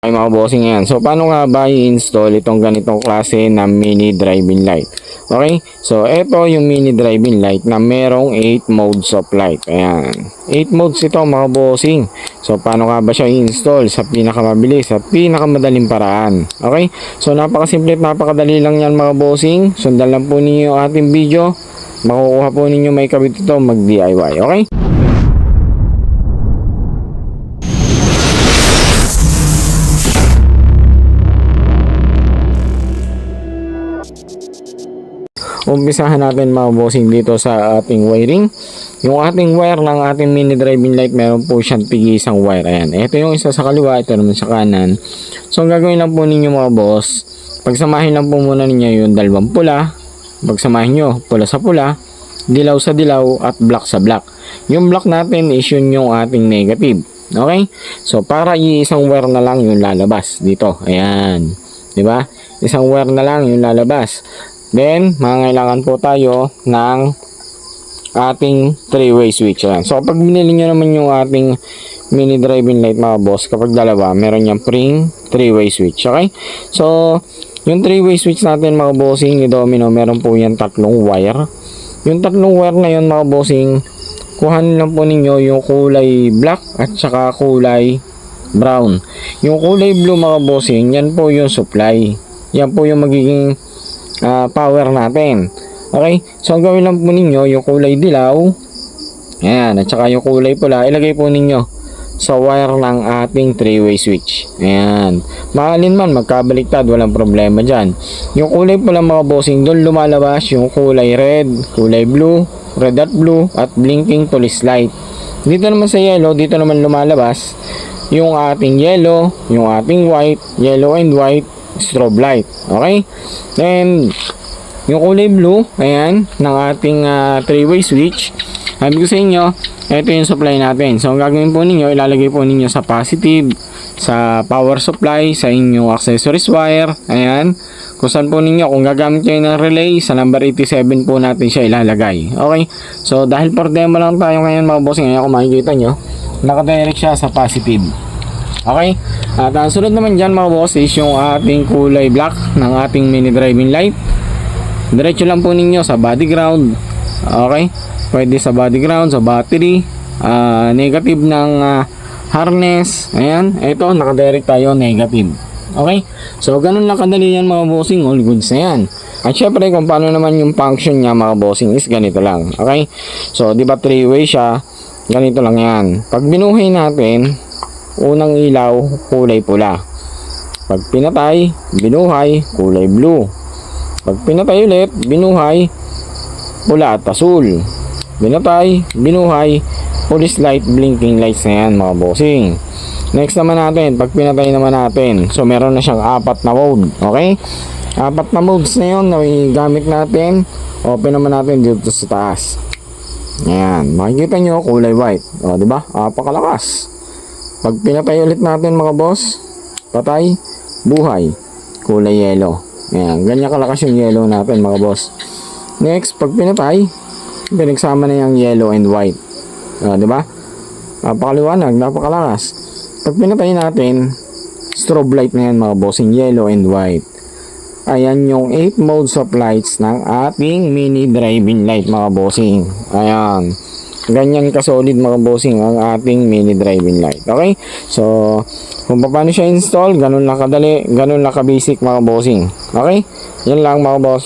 Ay mga bossing yan. So paano nga ba i-install itong ganitong klase na mini driving light? Okay? So ito yung mini driving light na merong 8 modes of light. Ayan. 8 modes ito mga bossing. So paano nga ba siya i-install sa pinakamabilis at pinakamadaling paraan? Okay? So napakasimple at napakadali lang yan mga bossing. Sundan lang po ninyo yung ating video. Makukuha po ninyo may kabit ito mag DIY. Okay? Umpisahan natin mga bossing dito sa ating wiring. Yung ating wire ng ating mini driving light, meron po siyang tig-isang wire. Ayan. Ito yung isa sa kaliwa, ito naman sa kanan. So ang gagawin lang po ninyo mga boss, pagsamahin lang po muna ninyo yung dalawang pula. Pagsamahin nyo, pula sa pula, dilaw sa dilaw, at black sa black. Yung black natin is yun yung ating negative. Okay? So para isang wire na lang yung lalabas dito. Ayan. Diba? Isang wire na lang yung lalabas. Then, mangailangan po tayo ng ating 3-way switch. Ayan. So, pag binili nyo naman yung ating mini driving light mga boss, kapag dalawa, meron yung pring 3-way switch. Okay? So, yung 3-way switch natin mga bossing ni Domino, meron po yan tatlong wire. Yung tatlong wire na yun mga bossing, kuhanin lang po ninyo yung kulay black at saka kulay brown. Yung kulay blue mga bossing, yan po yung supply. Yan po yung magiging power natin. Okay? So, ang gawin lang po ninyo, yung kulay dilaw, ayan, at saka yung kulay pula, ilagay po ninyo sa wire ng ating 3-way switch. Ayan. Mahalin man, magkabaliktad, walang problema dyan. Yung kulay pula mga bossing, doon lumalabas yung kulay red, kulay blue, red at blue, at blinking police light. Dito naman sa yellow, dito naman lumalabas yung ating yellow, yung ating white, yellow and white, strobe light. Okay? Then, yung kulay blue, ayan, ng ating 3-way switch. Sabi ko sa inyo, ito yung supply natin. So, ang gagawin po ninyo, ilalagay po ninyo sa positive, sa power supply, sa inyong accessories wire. Ayan. Kung saan po ninyo, kung gagamit kayo ng relay, sa number 87 po natin siya ilalagay. Okay? So, dahil for demo lang tayo ngayon mga bossing, ngayon kung makikita nyo, nakadirect siya sa positive. Okay? At ang sunod naman dyan mga boss is yung ating kulay black ng ating mini driving light. Diretso lang po ninyo sa body ground. Okay? Pwede sa body ground, sa battery, negative ng harness. Ayan. Ito, nakadirect tayo negative. Okay? So, ganun lang kadali yan mga bossing. All goods na yan. At syempre, kung paano naman yung function niya mga bossing is ganito lang. Okay? So, di ba 3-way siya? Ganito lang yan. Pag binuhay natin, unang ilaw, kulay pula. Pag pinatay, binuhay, kulay blue. Pag pinatay ulit, binuhay, pula at asul. Pinatay, binuhay, police light, blinking lights na yan mga bossing. Next naman natin, pag pinatay naman natin, so meron na siyang 4 na mode. Okay? 4 na modes na yun na gamit natin. Open naman natin dito sa taas. Ayan, makikita nyo, kulay white. O, diba? Apakalakas. Pag pinatay ulit natin mga boss, patay, buhay, kulay yellow. Ayan, ganyan kalakas yung yellow natin mga boss. Next, pag pinatay, pinagsama na yung yellow and white. Diba? Napakaliwanag, napakalakas. Pag pinatay natin, strobe light na yan mga boss, yung yellow and white. Ayan yung 8 modes of lights ng ating mini driving light mga bossing. Ayan. Ganyan kasolid mga bossing ang ating mini driving light. Okay? So, kung paano siya install, ganun lang kadali, ganun lang ka-basic mga bossing. Okay? Yan lang mga boss.